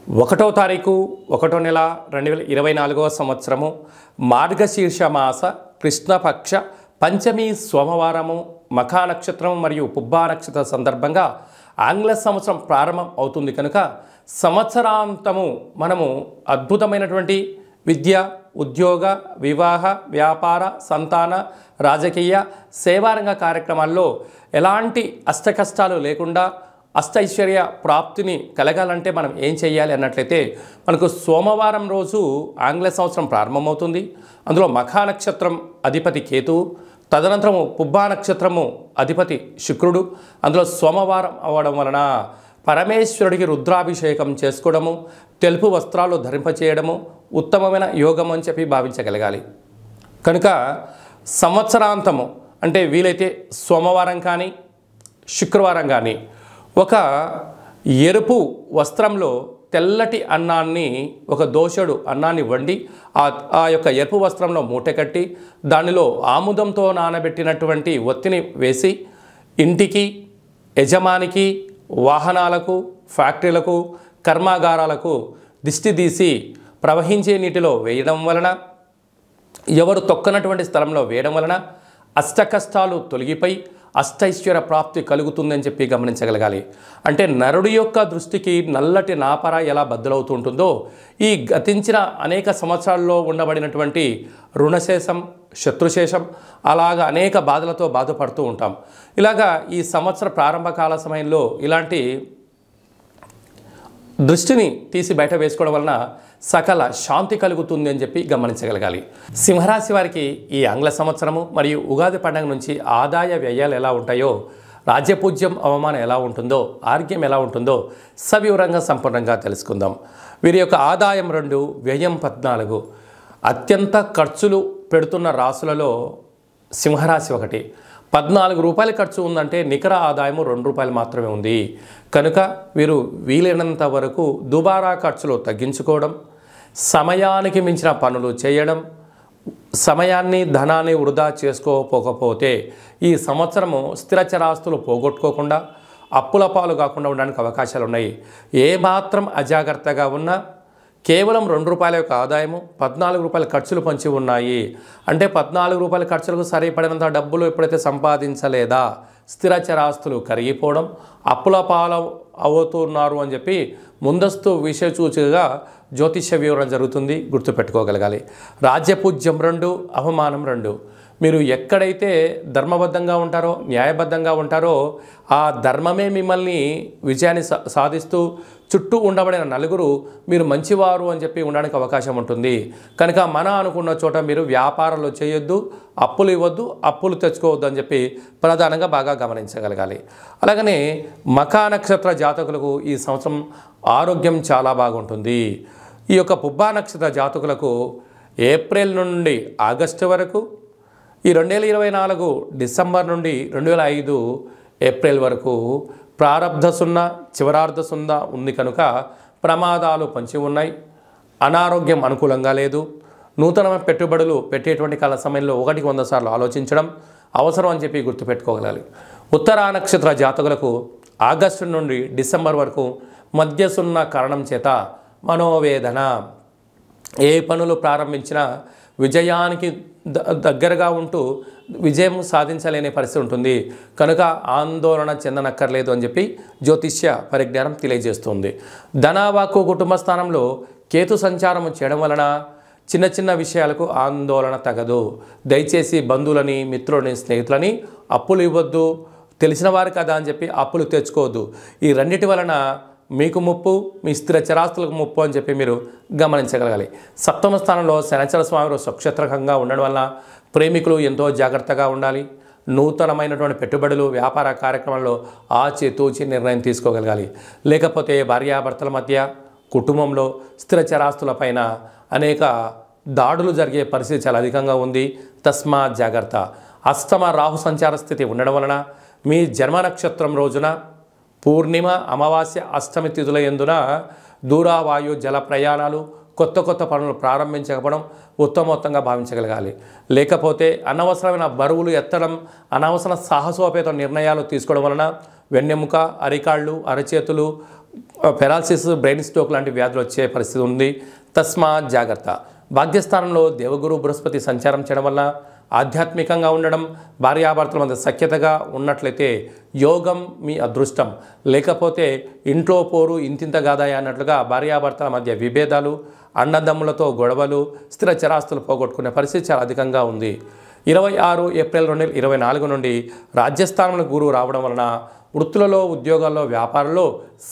ఒకటో తారీఖు 1వ నెల 2024వ సంవత్సరము మార్గశీర్ష మాస కృష్ణపక్ష పంచమి సోమవారము మఖా నక్షత్రం మరియు పుబ్బా నక్షత్ర సందర్భంగా ఆంగ్ల సంవత్సరం ప్రారంభం అవుతుంది కనుక సంవత్సరాంతము మనము అద్భుతమైనటువంటి విద్య ఉద్యోగ వివాహ వ్యాపార సంతాన రాజకీయ సేవారంగ కార్యక్రమాల్లో ఎలాంటి అష్టకష్టాలు లేకుండా అష్టైశ్వర్య ప్రాప్తిని కలగాలంటే మనం ఏం చేయాలి అన్నట్లయితే మనకు సోమవారం రోజు ఆంగ్ల సంవత్సరం ప్రారంభమవుతుంది. అందులో మఖా నక్షత్రం అధిపతి కేతువు, తదనంతరము పుబ్బా నక్షత్రము అధిపతి శుక్రుడు. అందులో సోమవారం అవ్వడం వలన పరమేశ్వరుడికి రుద్రాభిషేకం చేసుకోవడము, తెలుపు వస్త్రాలు ధరింపచేయడము ఉత్తమమైన యోగం అని చెప్పి భావించగలగాలి. కనుక సంవత్సరాంతము అంటే వీలైతే సోమవారం కానీ శుక్రవారం కానీ ఒక ఎరుపు వస్త్రంలో తెల్లటి అన్నాన్ని ఒక దోషుడు అన్నాన్ని వండి ఆ యొక్క ఎరుపు వస్త్రంలో మూట కట్టి దానిలో ఆముదంతో నానబెట్టినటువంటి ఒత్తిని వేసి ఇంటికి, యజమానికి, వాహనాలకు, ఫ్యాక్టరీలకు, కర్మాగారాలకు దిష్టి తీసి ప్రవహించే నీటిలో వేయడం వలన, ఎవరు తొక్కనటువంటి స్థలంలో వేయడం వలన అష్టకష్టాలు తొలగిపోయి అష్టైశ్వర్య ప్రాప్తి కలుగుతుందని చెప్పి గమనించగలగాలి. అంటే నరుడి యొక్క దృష్టికి నల్లటి నాపర ఎలా బద్దలవుతూ ఉంటుందో ఈ గతించిన అనేక సంవత్సరాల్లో ఉండబడినటువంటి రుణశేషం, శత్రుశేషం అలాగా అనేక బాధలతో బాధపడుతూ ఉంటాం. ఇలాగా ఈ సంవత్సర ప్రారంభకాల సమయంలో ఇలాంటి దృష్టిని తీసి బయట వేసుకోవడం వలన సకల శాంతి కలుగుతుంది అని చెప్పి గమనించగలగాలి. సింహరాశి వారికి ఈ ఆంగ్ల సంవత్సరము మరియు ఉగాది పండుగ నుంచి ఆదాయ వ్యయాలు ఎలా ఉంటాయో, రాజ్యపూజ్యం అవమానం ఎలా ఉంటుందో, ఆరోగ్యం ఎలా ఉంటుందో సవివరంగా సంపూర్ణంగా తెలుసుకుందాం. వీరి యొక్క ఆదాయం 2, వ్యయం 14. అత్యంత ఖర్చులు పెడుతున్న రాసులలో సింహరాశి ఒకటి. 14 రూపాయల ఖర్చు ఉందంటే నికర ఆదాయము 2 రూపాయలు మాత్రమే ఉంది. కనుక వీరు వీలైనంత వరకు దుబారా ఖర్చులు తగ్గించుకోవడం, సమయానికి మించిన పనులు చేయడం, సమయాన్ని ధనాన్ని వృధా చేసుకోకపోతే ఈ సంవత్సరము స్థిరచరాస్తులు పోగొట్టుకోకుండా అప్పుల పాలు కాకుండా ఉండడానికి అవకాశాలు ఉన్నాయి. ఏమాత్రం అజాగ్రత్తగా ఉన్నా కేవలం 2 రూపాయల యొక్క ఆదాయము 14 రూపాయల ఖర్చులు పంచి ఉన్నాయి. అంటే 14 రూపాయల ఖర్చులకు సరిపడినంత డబ్బులు ఎప్పుడైతే సంపాదించలేదా స్థిరచరాస్తులు కరిగిపోవడం, అప్పుల పాలు అవుతున్నారు అని చెప్పి ముందస్తు విషయసూచికగా జ్యోతిష్య వివరణ జరుగుతుంది, గుర్తుపెట్టుకోగలగాలి. రాజ్యపూజ్యం 2, అవమానం 2. మీరు ఎక్కడైతే ధర్మబద్ధంగా ఉంటారో, న్యాయబద్ధంగా ఉంటారో ఆ ధర్మమే మిమ్మల్ని విజయాన్ని సాధిస్తూ చుట్టూ ఉండబడిన నలుగురు మీరు మంచివారు అని చెప్పి ఉండడానికి అవకాశం ఉంటుంది. కనుక అనుకున్న చోట మీరు వ్యాపారాలు చేయొద్దు, అప్పులు ఇవ్వద్దు, అప్పులు తెచ్చుకోవద్దు అని చెప్పి ప్రధానంగా బాగా గమనించగలగాలి. అలాగనే మఖా నక్షత్ర జాతకులకు ఈ సంవత్సరం ఆరోగ్యం చాలా బాగుంటుంది. ఈ యొక్క పుబ్బా నక్షత్ర జాతకులకు ఏప్రిల్ నుండి ఆగస్టు వరకు, ఈ 2024 డిసెంబర్ నుండి 2005 ఏప్రిల్ వరకు ప్రారబ్ధ సున్నా, చివరార్ధ సున్నా ఉంది కనుక ప్రమాదాలు పంచి ఉన్నాయి. అనారోగ్యం అనుకూలంగా లేదు. నూతనమైన పెట్టుబడులు పెట్టేటువంటి కాల సమయంలో 1కి 100 సార్లు ఆలోచించడం అవసరం అని చెప్పి గుర్తుపెట్టుకోగలగాలి. ఉత్తరా నక్షత్ర జాతకులకు ఆగస్టు నుండి డిసెంబర్ వరకు మధ్య సున్నా కారణం చేత మనోవేదన, ఏ పనులు ప్రారంభించినా విజయానికి దగ్గరగా ఉంటూ విజయం సాధించలేని పరిస్థితి ఉంటుంది. కనుక ఆందోళన చెందనక్కర్లేదు అని చెప్పి జ్యోతిష్య పరిజ్ఞానం తెలియజేస్తుంది. ధనవాక్కు కుటుంబ స్థానంలో కేతు సంచారం చేయడం వలన చిన్న చిన్న విషయాలకు ఆందోళన తగదు. దయచేసి బంధువులని, మిత్రులని, స్నేహితులని అప్పులు ఇవ్వద్దు. తెలిసిన వారు కదా అని చెప్పి అప్పులు తెచ్చుకోవద్దు. ఈ రెండిటి వలన మీకు ముప్పు, మీ స్థిర చరాస్తులకు ముప్పు అని చెప్పి మీరు గమనించగలగాలి. సప్తమ స్థానంలో శనిచర స్వామి స్వక్షేత్రకంగా ఉండడం వల్ల ప్రేమికులు ఎంతో జాగ్రత్తగా ఉండాలి. నూతనమైనటువంటి పెట్టుబడులు, వ్యాపార కార్యక్రమాల్లో ఆచితూచి నిర్ణయం తీసుకోగలగాలి. లేకపోతే భార్యాభర్తల మధ్య, కుటుంబంలో స్థిర చరాస్తులపైన అనేక దాడులు జరిగే పరిస్థితి చాలా అధికంగా ఉంది. తస్మాత్ జాగ్రత్త. అష్టమ రాహు సంచార స్థితి ఉండడం వలన మీ జన్మ నక్షత్రం రోజున పూర్ణిమ, అమావాస్య, అష్టమి తిథుల యందున దూరావాయు జల ప్రయాణాలు, కొత్త కొత్త పనులు ప్రారంభించకపోవడం ఉత్తమోత్తంగా భావించగలగాలి. లేకపోతే అనవసరమైన బరువులు ఎత్తడం, అనవసర సాహసోపేత నిర్ణయాలు తీసుకోవడం వలన వెన్నెముక, అరికాళ్ళు, అరచేతులు, పెరాలసిస్, బ్రెయిన్ స్ట్రోక్ లాంటి వ్యాధులు వచ్చే పరిస్థితి ఉంది. తస్మాత్ జాగ్రత్త. భాగ్యస్థానంలో దేవగురు బృహస్పతి సంచారం చేయడం వల్ల ఆధ్యాత్మికంగా ఉండడం, భార్యాభర్తల మధ్య సఖ్యతగా ఉన్నట్లయితే యోగం మీ అదృష్టం. లేకపోతే ఇంట్లో పోరు ఇంతింత గాదాయ అన్నట్లుగా భార్యాభర్తల మధ్య విభేదాలు, అన్నదమ్ములతో గొడవలు, స్థిర చరాస్తులు పోగొట్టుకునే పరిస్థితి చాలా అధికంగా ఉంది. 26 ఏప్రిల్ 2024 నుండి రాజ్యస్థానంలో గురువు రావడం వలన వృత్తులలో, ఉద్యోగాల్లో, వ్యాపారంలో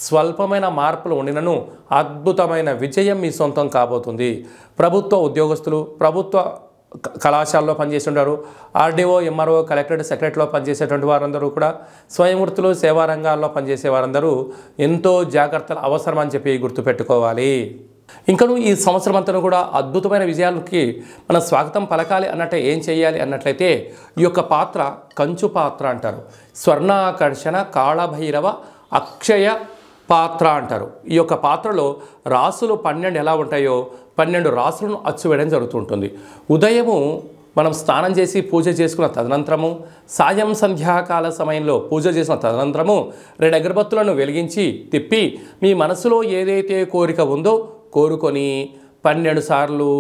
స్వల్పమైన మార్పులు ఉండినను అద్భుతమైన విజయం మీ సొంతం కాబోతుంది. ప్రభుత్వ ఉద్యోగస్తులు, ప్రభుత్వ కళాశాలలో పనిచేస్తుంటారు, ఆర్డీఓ, ఎంఆర్ఓ, కలెక్టరేట్, సెక్రటరీలో పనిచేసేటువంటి వారందరూ కూడా, స్వయం వృత్తులు, సేవా రంగాల్లో పనిచేసే వారందరూ ఎంతో జాగ్రత్తలు అవసరం అని చెప్పి గుర్తుపెట్టుకోవాలి. ఇంకను ఈ సంవత్సరం అంతా కూడా అద్భుతమైన విజయాలకి మన స్వాగతం పలకాలి అన్నట్టే ఏం చేయాలి అన్నట్లయితే ఈ యొక్క పాత్ర కంచు పాత్ర అంటారు. స్వర్ణాకర్షణ కాళభైరవ అక్షయ పాత్ర అంటారు. ఈ యొక్క పాత్రలో రాసులు 12 ఎలా ఉంటాయో 12 రాసులను అచ్చువేయడం జరుగుతుంటుంది. ఉదయము మనం స్నానం చేసి పూజ చేసుకున్న తదనంతరము, సాయం సంధ్యాకాల సమయంలో పూజ చేసిన తదనంతరము 2 అగరబత్తులను వెలిగించి తిప్పి మీ మనసులో ఏదైతే కోరిక ఉందో కోరుకొని 12 సార్లు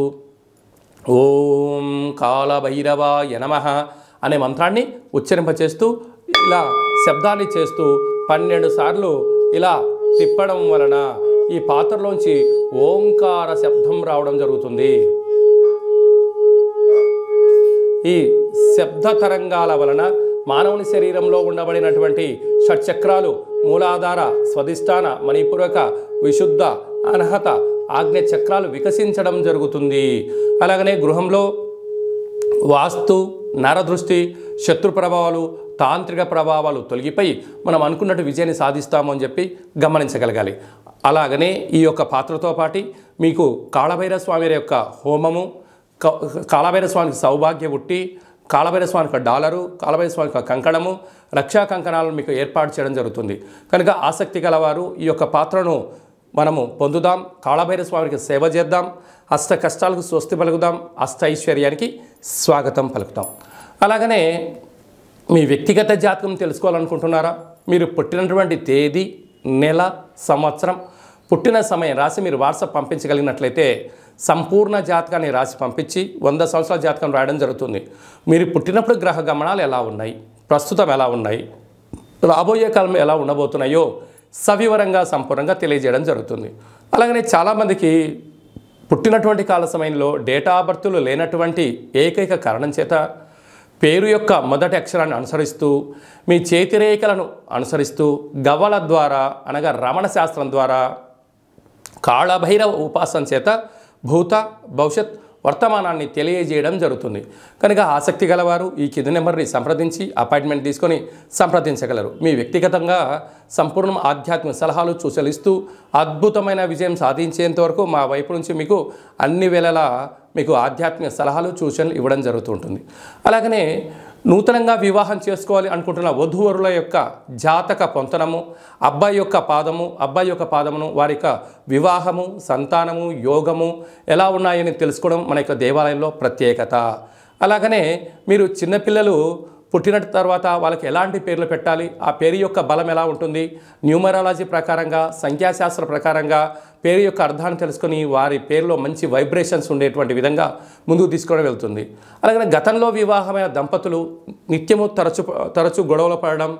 ఓం కాళభైరవాయ నమః అనే మంత్రాన్ని ఉచ్చరింపచేస్తూ ఇలా శబ్దాన్ని చేస్తూ 12 సార్లు ఇలా తిప్పడం వలన ఈ పాత్రలోంచి ఓంకార శబ్దం రావడం జరుగుతుంది. ఈ శబ్ద తరంగాల వలన మానవుని శరీరంలో ఉండబడినటువంటి షట్చక్రాలు, మూలాధార, స్వధిష్టాన, మణిపూరక, విశుద్ధ, అనహత, ఆగ్నేయ చక్రాలు వికసించడం జరుగుతుంది. అలాగనే గృహంలో వాస్తు, నరదృష్టి, శత్రు ప్రభావాలు, తాంత్రిక ప్రభావాలు తొలగిపోయి మనం అనుకున్నట్టు విజయాన్ని సాధిస్తాము అని చెప్పి గమనించగలగాలి. అలాగనే ఈ యొక్క పాత్రతో పాటు మీకు కాళభైరవ స్వామి యొక్క హోమము, కాళభైరవ స్వామికి సౌభాగ్య ఉట్టి, కాళభైరవ స్వామికి డాలరు, కాళభైరవ స్వామికి కంకణము, రక్షా కంకణాలను మీకు ఏర్పాటు చేయడం జరుగుతుంది. కనుక ఆసక్తి గలవారు ఈ యొక్క పాత్రను మనము పొందుదాం, కాళభైరవ స్వామికి సేవ చేద్దాం, అష్ట కష్టాలకు స్వస్తి పలుకుదాం, అష్ట ఐశ్వర్యానికి స్వాగతం పలుకుతాం. అలాగనే మీ వ్యక్తిగత జాతకం తెలుసుకోవాలనుకుంటున్నారా? మీరు పుట్టినటువంటి తేదీ, నెల, సంవత్సరం, పుట్టిన సమయం రాసి మీరు వాట్సాప్ పంపించగలిగినట్లయితే సంపూర్ణ జాతకాన్ని రాసి పంపించి 100 సంవత్సరాల జాతకం రాయడం జరుగుతుంది. మీరు పుట్టినప్పుడు గ్రహ గమనాలు ఎలా ఉన్నాయి, ప్రస్తుతం ఎలా ఉన్నాయి, రాబోయే కాలం ఎలా ఉండబోతున్నాయో సవివరంగా సంపూర్ణంగా తెలియజేయడం జరుగుతుంది. అలాగనే చాలామందికి పుట్టినటువంటి కాల సమయంలో డేటా ఆఫ్ బర్త్లు లేనటువంటి ఏకైక కారణం చేత పేరు యొక్క మొదటి అక్షరాన్ని అనుసరిస్తూ, మీ చేతిరేఖలను అనుసరిస్తూ, గవ్వల ద్వారా అనగా రమణ శాస్త్రం ద్వారా కాళభైరవ ఉపాసన చేత భూత, భవిష్యత్, వర్తమానాన్ని తెలియజేయడం జరుగుతుంది. కనుక ఆసక్తి గలవారు ఈ కింది నెంబర్ని సంప్రదించి అపాయింట్మెంట్ తీసుకొని సంప్రదించగలరు. మీ వ్యక్తిగతంగా సంపూర్ణ ఆధ్యాత్మిక సలహాలు సూచనలిస్తూ అద్భుతమైన విజయం సాధించేంత వరకు మా వైపు నుంచి మీకు అన్ని వేళలా మీకు ఆధ్యాత్మిక సలహాలు సూచనలు ఇవ్వడం జరుగుతుంటుంది. అలాగనే నూతనంగా వివాహం చేసుకోవాలి అనుకుంటున్న వధూవరుల యొక్క జాతక పొంతనము, అబ్బాయి యొక్క పాదమును వారి యొక్క వివాహము, సంతానము, యోగము ఎలా ఉన్నాయని తెలుసుకోవడం మన యొక్క దేవాలయంలో ప్రత్యేకత. అలాగనే మీరు చిన్నపిల్లలు పుట్టిన తర్వాత వాళ్ళకి ఎలాంటి పేర్లు పెట్టాలి, ఆ పేరు యొక్క బలం ఎలా ఉంటుంది, న్యూమరాలజీ ప్రకారంగా, సంఖ్యాశాస్త్ర ప్రకారంగా పేరు యొక్క అర్థాన్ని తెలుసుకొని వారి పేరులో మంచి వైబ్రేషన్స్ ఉండేటువంటి విధంగా ముందుకు తీసుకోవడం వెళ్తుంది. అలాగే గతంలో వివాహమైన దంపతులు నిత్యము తరచు గొడవలు పడడం,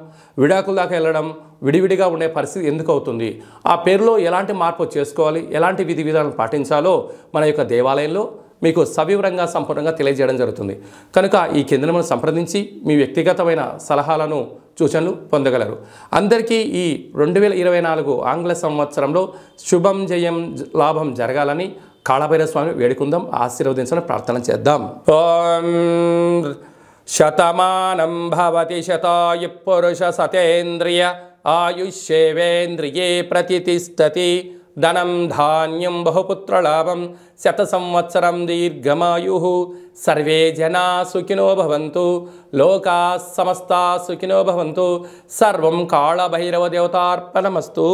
విడాకుల దాకా వెళ్ళడం, విడివిడిగా ఉండే పరిస్థితి ఎందుకు అవుతుంది, ఆ పేరులో ఎలాంటి మార్పు చేసుకోవాలి, ఎలాంటి విధి విధానాలు పాటించాలో మన యొక్క దేవాలయంలో మీకు సవివరంగా సంపూర్ణంగా తెలియజేయడం జరుగుతుంది. కనుక ఈ కేంద్రమును సంప్రదించి మీ వ్యక్తిగతమైన సలహాలను సూచనలు పొందగలరు. అందరికీ ఈ 2024 ఆంగ్ల సంవత్సరంలో శుభం, జయం, లాభం జరగాలని కాళభైరవ స్వామి వేడుకుందాం, ఆశీర్వదించాలని ప్రార్థన చేద్దాం. ఓం శతమానం భవతి శతాయు పురుష సతేంద్రియ ఆయుష్యేవేంద్రియే ప్రతిష్టతి ధనం ధాన్యం బహుపుత్రలాభం శత సంవత్సరం దీర్ఘమాయుః సర్వే జనా సుఖినో భవంతు లోకా సమస్తా సుఖినో భవంతు సర్వం కాళభైరవ దేవతార్పణమస్తు.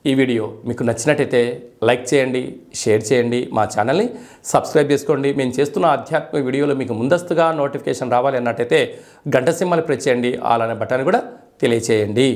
ఈ వీడియో మీకు నచ్చినట్టయితే లైక్ చేయండి, షేర్ చేయండి, మా ఛానల్ని సబ్స్క్రైబ్ చేసుకోండి. మేము చేస్తున్న ఆధ్యాత్మిక వీడియోలు మీకు ముందస్తుగా నోటిఫికేషన్ రావాలి అన్నట్టయితే గంట సింబల్ ప్రెస్ చేయండి, ఆల్ అనే బటన్ కూడా తెలియచేయండి.